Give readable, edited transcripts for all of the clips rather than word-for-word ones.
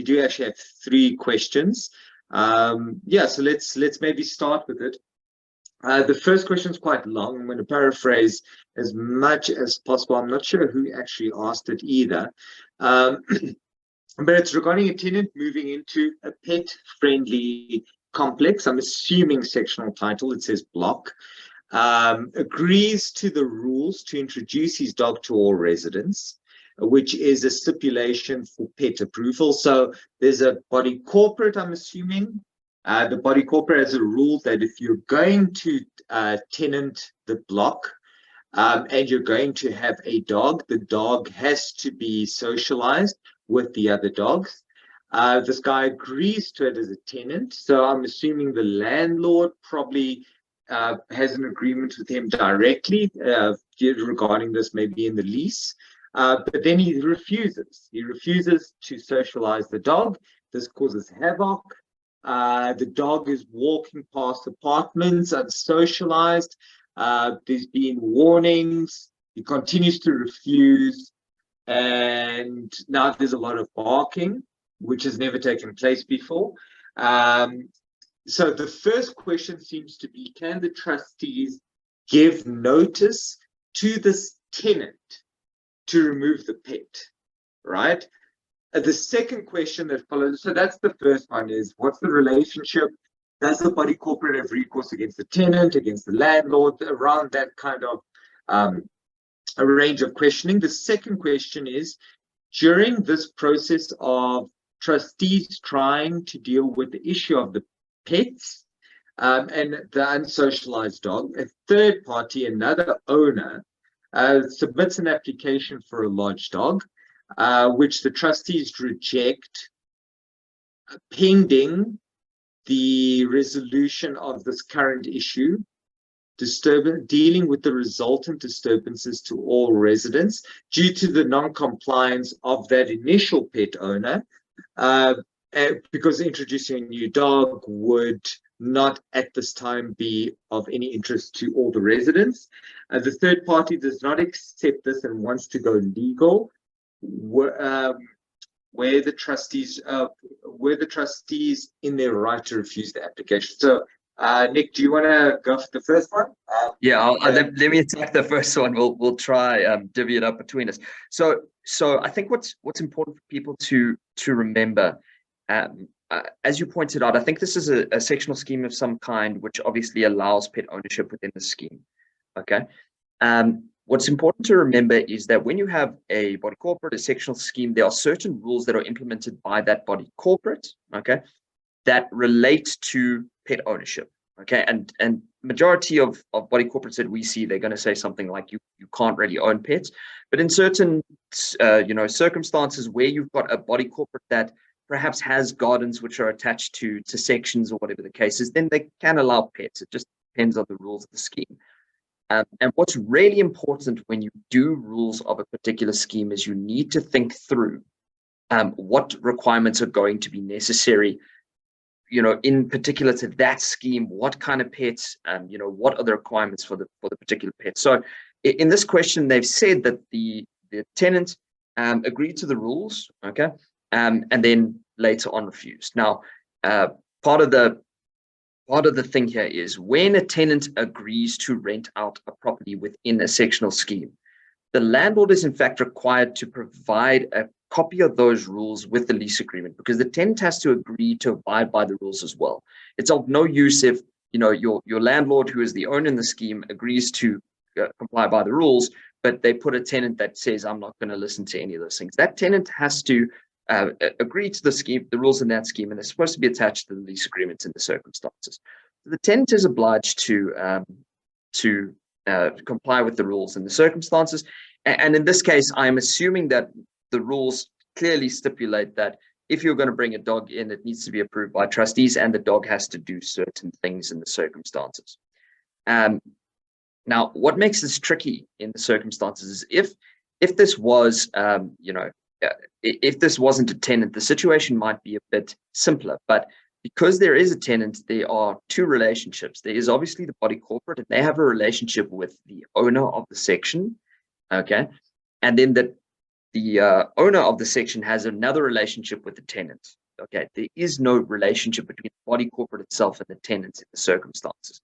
do actually have 3 questions. Yeah, so let's maybe start with it. The first question is quite long. I'm going to paraphrase as much as possible. I'm not sure who actually asked it either. But it's regarding a tenant moving into a pet-friendly complex. I'm assuming sectional title. It says block. Agrees to the rules to introduce his dog to all residents, which is a stipulation for pet approval. So there's a body corporate, I'm assuming. The body corporate has a rule that if you're going to tenant the block and you're going to have a dog, the dog has to be socialized with the other dogs. This guy agrees to it as a tenant. So I'm assuming the landlord probably has an agreement with him directly regarding this, maybe in the lease. But then he refuses. He refuses to socialize the dog. This causes havoc. The dog is walking past apartments unsocialized. There's been warnings. He continues to refuse. And now there's a lot of barking, which has never taken place before. So the first question seems to be, can the trustees give notice to this tenant to remove the pet, right? The second question that follows, so that's the first one, is what's the relationship? Does the body corporate have recourse against the tenant, against the landlord, around that kind of a range of questioning? The second question is, during this process of trustees trying to deal with the issue of the pets and the unsocialized dog, a third party, another owner, submits an application for a lodge dog, which the trustees reject, pending the resolution of this current issue, dealing with the resultant disturbances to all residents due to the non-compliance of that initial pet owner, because introducing a new dog would not at this time be of any interest to all the residents. The third party does not accept this and wants to go legal, where the trustees in their right to refuse the application. So Nick, do you want to go for the first one? Yeah, let me attack the first one. We'll try divvy it up between us. So I think what's important for people to remember, as you pointed out, I think this is a sectional scheme of some kind, which obviously allows pet ownership within the scheme. Okay. What's important to remember is that when you have a body corporate, a sectional scheme, there are certain rules that are implemented by that body corporate, okay, that relate to pet ownership. Okay, and majority of body corporates that we see, they're going to say something like you can't really own pets, but in certain circumstances where you've got a body corporate that perhaps has gardens which are attached to sections or whatever the case is, then they can allow pets. It just depends on the rules of the scheme. And what's really important when you do rules of a particular scheme is you need to think through what requirements are going to be necessary, in particular to that scheme, what kind of pets, what are the requirements for the particular pet. So in this question, they've said that the tenant agreed to the rules, okay, and then later on refused. Now, part of the thing here is when a tenant agrees to rent out a property within a sectional scheme, the landlord is in fact required to provide a copy of those rules with the lease agreement, because the tenant has to agree to abide by the rules as well. It's of no use if your landlord, who is the owner in the scheme, agrees to comply by the rules, but they put a tenant that says, I'm not going to listen to any of those things. That tenant has to agree to the scheme, the rules in that scheme, and they're supposed to be attached to the lease agreements in the circumstances. So the tenant is obliged to comply with the rules in the circumstances. And in this case, I'm assuming that the rules clearly stipulate that if you're going to bring a dog in, it needs to be approved by trustees, and the dog has to do certain things in the circumstances. Now, what makes this tricky in the circumstances is if this was, if this wasn't a tenant, the situation might be a bit simpler. But because there is a tenant, there are two relationships. There is obviously the body corporate, and they have a relationship with the owner of the section, okay, and then the owner of the section has another relationship with the tenant. Okay, there is no relationship between the body corporate itself and the tenant in the circumstances,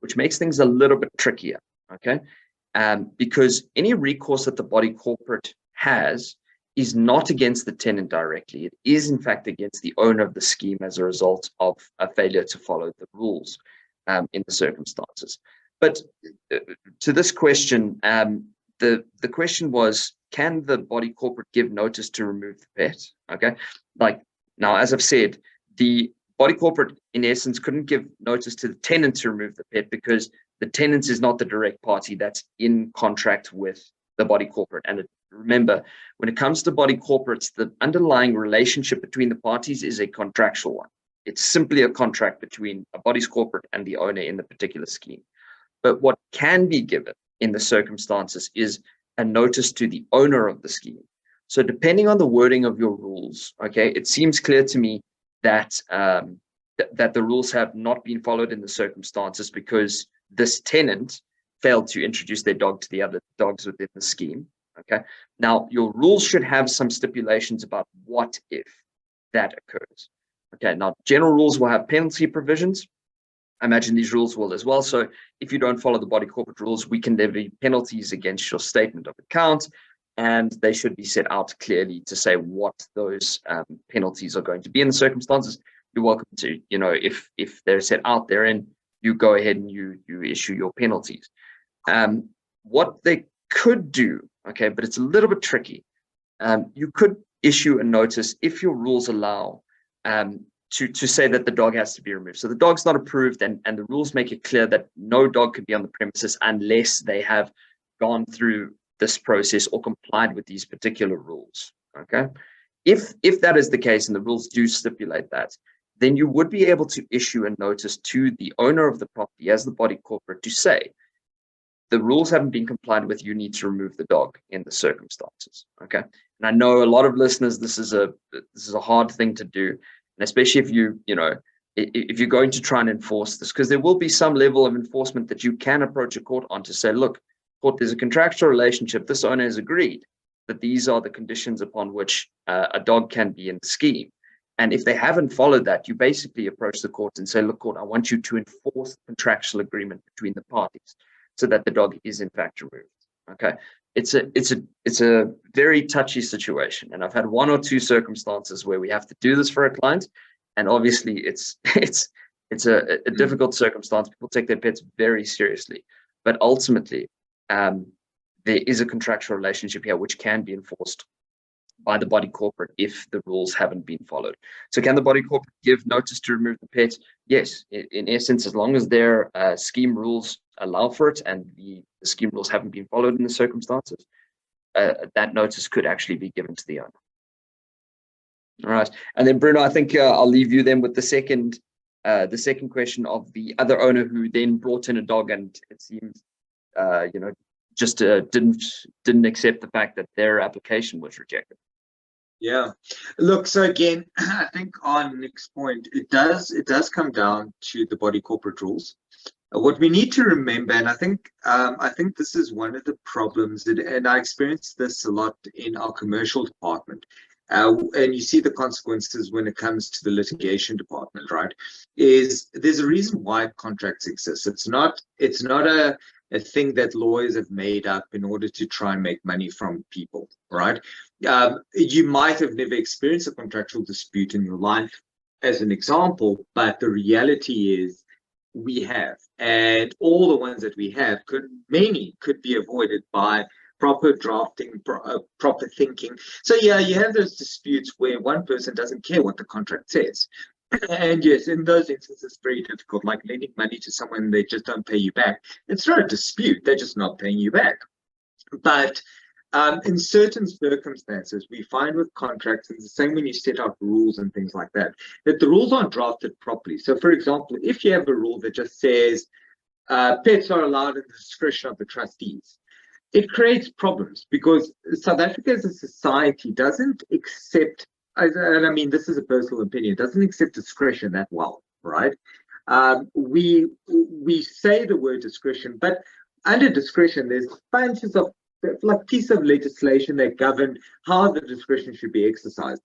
which makes things a little bit trickier. Okay, because any recourse that the body corporate has is not against the tenant directly. It is, in fact, against the owner of the scheme as a result of a failure to follow the rules in the circumstances. But to this question, the question was, can the body corporate give notice to remove the pet? Okay, like now, as I've said, the body corporate, in essence, couldn't give notice to the tenant to remove the pet because the tenant is not the direct party that's in contract with the body corporate. And remember, when it comes to body corporates, the underlying relationship between the parties is a contractual one. It's simply a contract between a body's corporate and the owner in the particular scheme. But what can be given in the circumstances is a notice to the owner of the scheme. So depending on the wording of your rules, okay, it seems clear to me that that the rules have not been followed in the circumstances because this tenant failed to introduce their dog to the other dogs within the scheme. Okay, now your rules should have some stipulations about what if that occurs. Okay, now general rules will have penalty provisions. I imagine these rules will as well. So if you don't follow the body corporate rules, we can levy penalties against your statement of account, and they should be set out clearly to say what those penalties are going to be in the circumstances. You're welcome to, you know, if they're set out therein, you go ahead and you issue your penalties. What they could do, okay, but it's a little bit tricky. You could issue a notice if your rules allow to say that the dog has to be removed. So the dog's not approved, and the rules make it clear that no dog could be on the premises unless they have gone through this process or complied with these particular rules. Okay, if that is the case and the rules do stipulate that, then you would be able to issue a notice to the owner of the property as the body corporate to say, the rules haven't been complied with, you need to remove the dog in the circumstances. Okay, and I know a lot of listeners, this is a hard thing to do, and especially if if you're going to try and enforce this, because there will be some level of enforcement that you can approach a court on to say, look, court, there's a contractual relationship. This owner has agreed that these are the conditions upon which a dog can be in the scheme. And if they haven't followed that, you basically approach the court and say, look, court, I want you to enforce the contractual agreement between the parties so that the dog is in fact removed. Okay, it's a very touchy situation, and I've had one or two circumstances where we have to do this for a client, and obviously it's a difficult circumstance. People take their pets very seriously, but ultimately there is a contractual relationship here which can be enforced by the body corporate if the rules haven't been followed. So can the body corporate give notice to remove the pet? Yes, in essence, as long as their scheme rules allow for it and the scheme rules haven't been followed in the circumstances, that notice could actually be given to the owner. All right, and then Bruno, I think I'll leave you then with the second question of the other owner who then brought in a dog, and it seems just didn't accept the fact that their application was rejected. Yeah, look, so again, I think on Nick's point, it does come down to the body corporate rules. What we need to remember, and I think this is one of the problems, and I experienced this a lot in our commercial department, and you see the consequences when it comes to the litigation department, right? Is there's a reason why contracts exist. It's not a thing that lawyers have made up in order to try and make money from people, right? You might have never experienced a contractual dispute in your life, as an example, but the reality is we have, and all the ones that we have many could be avoided by proper drafting, proper thinking. So yeah, you have those disputes where one person doesn't care what the contract says. And yes, in those instances, it's very difficult, like lending money to someone, they just don't pay you back. It's not a dispute, they're just not paying you back. But in certain circumstances, we find with contracts, and it's the same when you set out rules and things like that, that the rules aren't drafted properly. So for example, if you have a rule that just says pets are allowed at the discretion of the trustees, it creates problems because South Africa as a society doesn't accept, and I mean, this is a personal opinion, doesn't accept discretion that well, right? We say the word discretion, but under discretion, there's bunches of like piece of legislation that governed how the discretion should be exercised.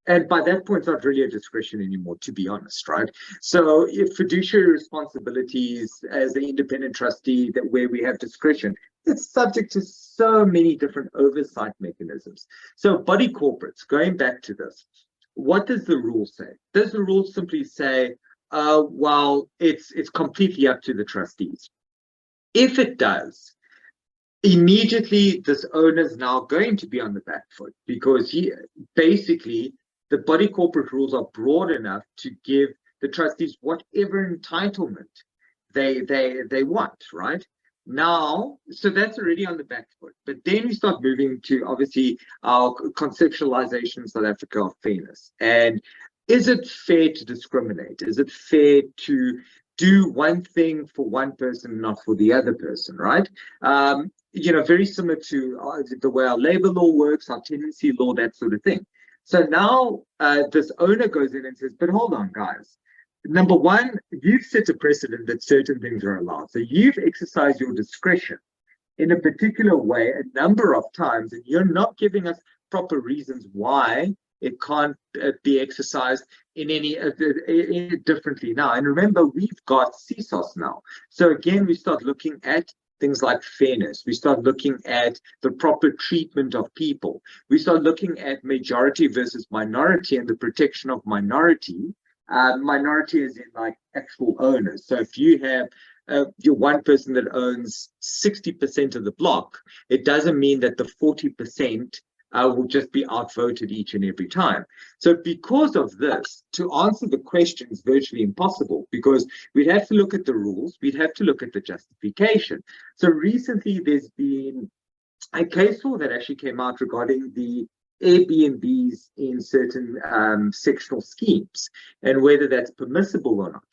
And by that point, it's not really a discretion anymore, to be honest, right? So if fiduciary responsibilities as an independent trustee, that where we have discretion, it's subject to so many different oversight mechanisms. So body corporates, going back to this, what does the rule say? Does the rule simply say, well, it's completely up to the trustees? If it does, immediately this owner is now going to be on the back foot, because basically the body corporate rules are broad enough to give the trustees whatever entitlement they want, right? Now, so that's already on the back foot. But then we start moving to, obviously, our conceptualization in South Africa of fairness. And is it fair to discriminate? Is it fair to do one thing for one person, not for the other person, right? Very similar to the way our labor law works, our tenancy law, that sort of thing. So now this owner goes in and says, but hold on, guys. Number one, you've set a precedent that certain things are allowed. So you've exercised your discretion in a particular way a number of times, and you're not giving us proper reasons why it can't be exercised in any differently now. And remember, we've got CSOS now. So again, we start looking at things like fairness. We start looking at the proper treatment of people. We start looking at majority versus minority and the protection of minority. Minority is in like actual owners. So if you have you're one person that owns 60% of the block, it doesn't mean that the 40% will just be outvoted each and every time. So because of this, to answer the question is virtually impossible, because we'd have to look at the rules, we'd have to look at the justification. So recently there's been a case law that actually came out regarding the Airbnbs in certain sectional schemes and whether that's permissible or not.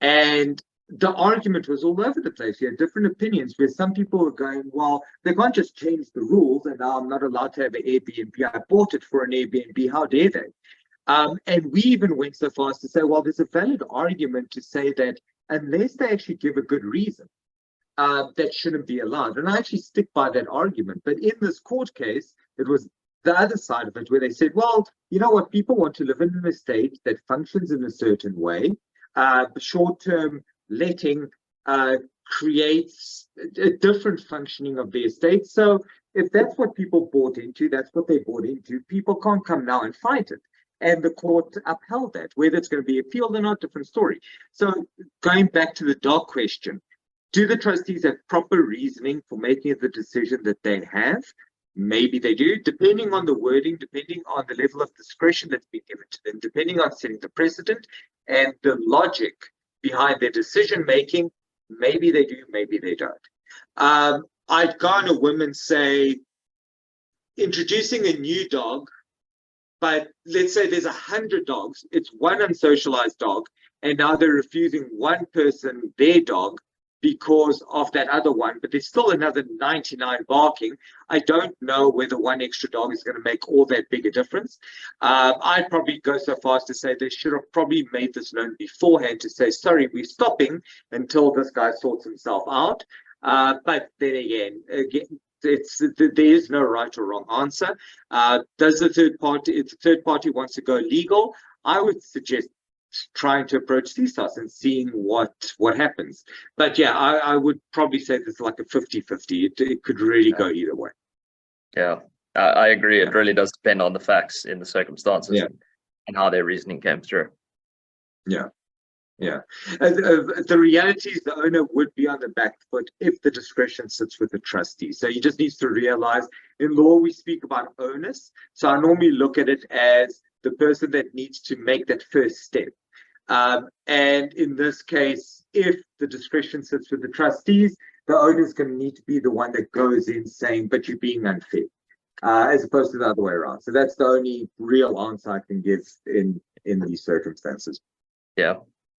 And the argument was all over the place. You had different opinions where some people were going, well, they can't just change the rules and now I'm not allowed to have an Airbnb. I bought it for an Airbnb. How dare they? And we even went so far as to say, well, there's a valid argument to say that unless they actually give a good reason, that shouldn't be allowed. And I actually stick by that argument. But in this court case, it was the other side of it where they said, well, you know what, people want to live in an estate that functions in a certain way. Short-term letting creates a different functioning of the estate. So if that's what people bought into, that's what they bought into, people can't come now and fight it. And the court upheld that. Whether it's going to be appealed or not, different story. So going back to the dog question, do the trustees have proper reasoning for making the decision that they have? Maybe they do, depending on the wording, depending on the level of discretion that's been given to them, depending on setting the precedent and the logic behind their decision making. Maybe they do, maybe they don't. I'd go on a whim and say, introducing a new dog, but let's say there's 100 dogs, it's one unsocialized dog, and now they're refusing one person their dog because of that other one, but there's still another 99 barking. I don't know whether one extra dog is going to make all that big a difference. I'd probably go so far as to say they should have probably made this known beforehand to say, sorry, we're stopping until this guy sorts himself out. But then again, there is no right or wrong answer. Does the third party, if the third party wants to go legal, I would suggest trying to approach CSOS and seeing what happens. But yeah, I would probably say this is like a 50-50. It could really go either way. Yeah, I agree. It really does depend on the facts in the circumstances and how their reasoning came through. Yeah. The reality is the owner would be on the back foot if the discretion sits with the trustee. So he just needs to realize in law we speak about onus. So I normally look at it as the person that needs to make that first step. And in this case, if the discretion sits with the trustees, the owner is going to need to be the one that goes in saying, but you're being unfair, as opposed to the other way around. So that's the only real answer I can give in these circumstances. Yeah,